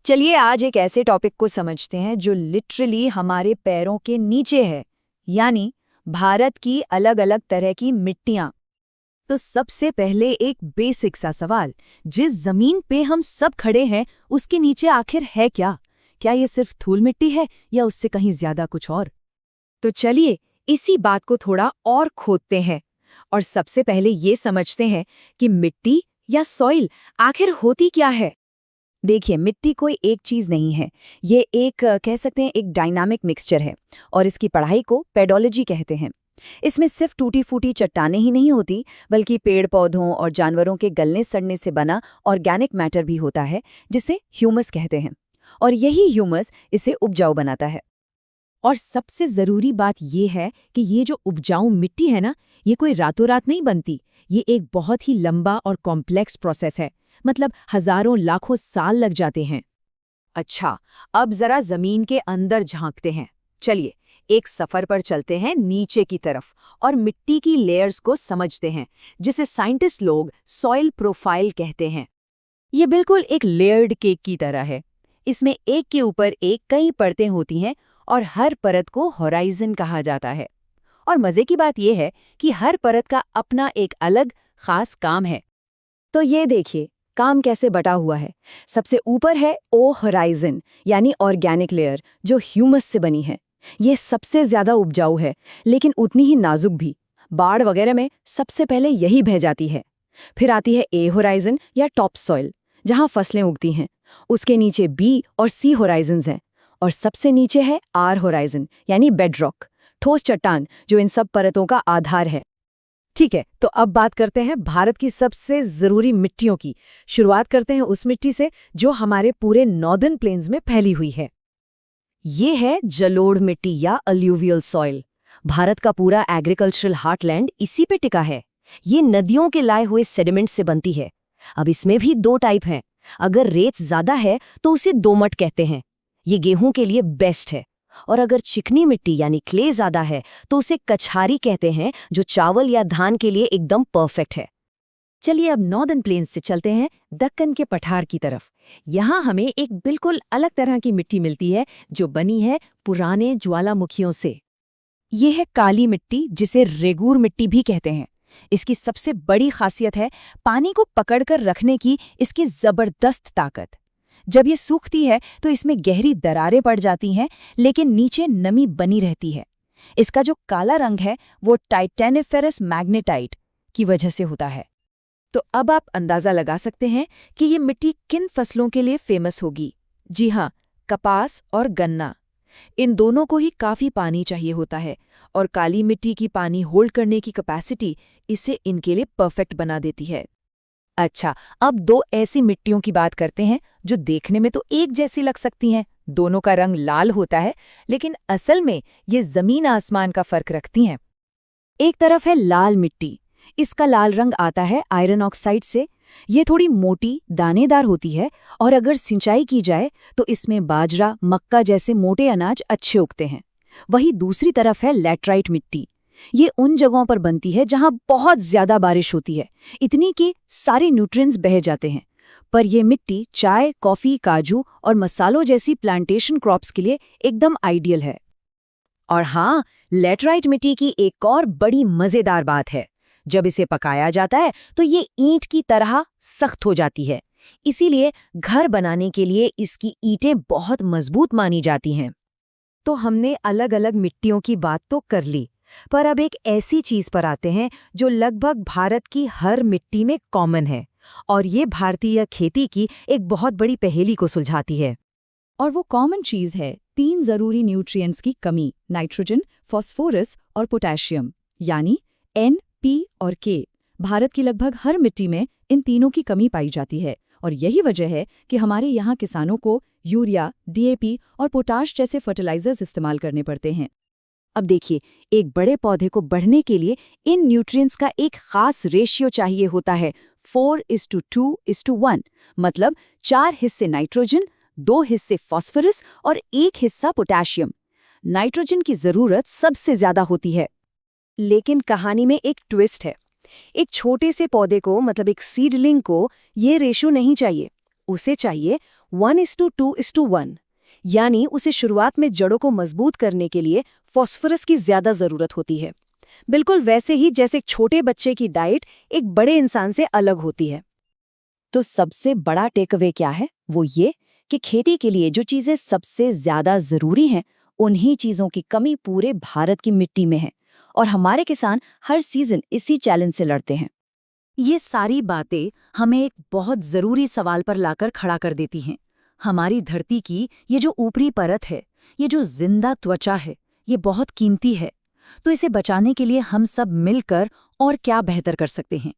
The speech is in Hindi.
चलिए आज एक ऐसे टॉपिक को समझते हैं जो लिटरली हमारे पैरों के नीचे है, यानी भारत की अलग अलग तरह की मिट्टियां। तो सबसे पहले एक बेसिक सा सवाल, जिस जमीन पे हम सब खड़े हैं उसके नीचे आखिर है क्या? क्या ये सिर्फ धूल मिट्टी है या उससे कहीं ज्यादा कुछ और? तो चलिए इसी बात को थोड़ा और खोदते हैं और सबसे पहले ये समझते हैं कि मिट्टी या सॉइल आखिर होती क्या है। देखिए, मिट्टी कोई एक चीज नहीं है। ये एक कह सकते हैं एक डायनामिक मिक्सचर है और इसकी पढ़ाई को पेडोलॉजी कहते हैं। इसमें सिर्फ टूटी फूटी चट्टानें ही नहीं होती, बल्कि पेड़ पौधों और जानवरों के गलने सड़ने से बना ऑर्गेनिक मैटर भी होता है, जिसे ह्यूमस कहते हैं। और यही ह्यूमस इसे उपजाऊ बनाता है। और सबसे जरूरी बात ये है कि ये जो उपजाऊ मिट्टी है ना, ये कोई रातों रात नहीं बनती। ये एक बहुत ही लंबा और कॉम्प्लेक्स प्रोसेस है, मतलब हजारों लाखों साल लग जाते हैं। अच्छा, अब जरा जमीन के अंदर झांकते हैं। चलिए एक सफर पर चलते हैं नीचे की तरफ और मिट्टी की लेयर्स को समझते हैं, जिसे साइंटिस्ट लोग सॉइल प्रोफाइल कहते हैं। ये बिल्कुल एक लेयर्ड केक की तरह है। इसमें एक के ऊपर एक कई परतें होती हैं और हर परत को होराइजन कहा जाता है। और मजे की बात यह है कि हर परत का अपना एक अलग खास काम है। तो ये देखिए काम कैसे बटा हुआ है। सबसे ऊपर है ओ होराइजन, यानी ऑर्गेनिक लेयर, जो ह्यूमस से बनी है। ये सबसे ज्यादा उपजाऊ है, लेकिन उतनी ही नाजुक भी। बाढ़ वगैरह में सबसे पहले यही बह जाती है। फिर आती है ए होराइजन या टॉप सॉइल, जहां फसलें उगती हैं। उसके नीचे बी और सी होराइजन्स हैं और सबसे नीचे है आर होराइजन, यानी बेडरॉक, ठोस चट्टान, जो इन सब परतों का आधार है। ठीक है, तो अब बात करते हैं भारत की सबसे जरूरी मिट्टियों की। शुरुआत करते हैं उस मिट्टी से जो हमारे पूरे नॉर्दर्न प्लेन्स में फैली हुई है। ये है जलोढ़ मिट्टी या अलूवियल सॉइल। भारत का पूरा एग्रीकल्चरल हार्टलैंड इसी पे टिका है। ये नदियों के लाए हुए सेडिमेंट से बनती है। अब इसमें भी दो टाइप हैं। अगर रेत ज्यादा है तो उसे दोमट कहते हैं, ये गेहूं के लिए बेस्ट है। और अगर चिकनी मिट्टी यानी क्ले ज्यादा है तो उसे कछारी कहते हैं, जो चावल या धान के लिए एकदम परफेक्ट है। चलिए अब नॉर्दर्न प्लेन्स से चलते हैं दक्कन के पठार की तरफ। यहाँ हमें एक बिल्कुल अलग तरह की मिट्टी मिलती है जो बनी है पुराने ज्वालामुखियों से। ये है काली मिट्टी, जिसे रेगूर मिट्टी भी कहते हैं। इसकी सबसे बड़ी खासियत है पानी को पकड़कर रखने की इसकी जबरदस्त ताकत। जब ये सूखती है तो इसमें गहरी दरारें पड़ जाती हैं, लेकिन नीचे नमी बनी रहती है। इसका जो काला रंग है वो टाइटेनिफेरस मैग्नेटाइट की वजह से होता है। तो अब आप अंदाजा लगा सकते हैं कि ये मिट्टी किन फसलों के लिए फेमस होगी। जी हाँ, कपास और गन्ना। इन दोनों को ही काफी पानी चाहिए होता है और काली मिट्टी की पानी होल्ड करने की कैपेसिटी इसे इनके लिए परफेक्ट बना देती है। अच्छा, अब दो ऐसी मिट्टियों की बात करते हैं जो देखने में तो एक जैसी लग सकती हैं। दोनों का रंग लाल होता है, लेकिन असल में ये जमीन आसमान का फर्क रखती हैं। एक तरफ है लाल मिट्टी। इसका लाल रंग आता है आयरन ऑक्साइड से। ये थोड़ी मोटी, दानेदार होती है और अगर सिंचाई की जाए तो इसमें बाजरा, मक्का जैसे मोटे अनाज अच्छे उगते हैं। वही दूसरी तरफ है लैटराइट मिट्टी। ये उन जगहों पर बनती है जहां बहुत ज्यादा बारिश होती है, इतनी कि सारे न्यूट्रिएंट्स बह जाते हैं। पर यह मिट्टी चाय, कॉफी, काजू और मसालों जैसी प्लांटेशन क्रॉप्स के लिए एकदम आइडियल है। और हाँ, लैटराइट मिट्टी की एक और बड़ी मजेदार बात है। जब इसे पकाया जाता है तो ये ईंट की तरह सख्त हो जाती है। इसीलिए घर बनाने के लिए इसकी ईंटें बहुत मजबूत मानी जाती हैं। तो हमने अलग अलग मिट्टियों की बात तो कर ली, पर अब एक ऐसी चीज पर आते हैं जो लगभग भारत की हर मिट्टी में कॉमन है, और ये भारतीय खेती की एक बहुत बड़ी पहेली को सुलझाती है। और वो कॉमन चीज है तीन जरूरी न्यूट्रिएंट्स की कमी: नाइट्रोजन, फास्फोरस और पोटेशियम, यानी N, P और K। भारत की लगभग हर मिट्टी में इन तीनों की कमी पाई जाती है और यही वजह है कि हमारे यहाँ किसानों को यूरिया, DAP और पोटाश जैसे फर्टिलाइजर्स इस्तेमाल करने पड़ते हैं। अब देखिए, एक बड़े पौधे को बढ़ने के लिए इन न्यूट्रिएंट्स का एक खास रेशियो चाहिए होता है, 4:2:1। मतलब 4 हिस्से नाइट्रोजन, 2 हिस्से फास्फोरस और 1 हिस्सा पोटेशियम। नाइट्रोजन की जरूरत सबसे ज्यादा होती है। लेकिन कहानी में एक ट्विस्ट है। एक छोटे से पौधे को, मतलब एक सीडलिंग को, ये रेशो नहीं चाहिए। उसे चाहिए 1:2:1, यानी उसे शुरुआत में जड़ों को मजबूत करने के लिए फास्फोरस की ज्यादा जरूरत होती है। बिल्कुल वैसे ही जैसे एक छोटे बच्चे की डाइट एक बड़े इंसान से अलग होती है। तो सबसे बड़ा टेकअवे क्या है? वो ये कि खेती के लिए जो चीजें सबसे ज्यादा जरूरी हैं, उन्हीं चीजों की कमी पूरे भारत की मिट्टी में है और हमारे किसान हर सीजन इसी चैलेंज से लड़ते हैं। ये सारी बातें हमें एक बहुत जरूरी सवाल पर लाकर खड़ा कर देती हैं। हमारी धरती की ये जो ऊपरी परत है, ये जो जिंदा त्वचा है, ये बहुत कीमती है। तो इसे बचाने के लिए हम सब मिलकर और क्या बेहतर कर सकते हैं?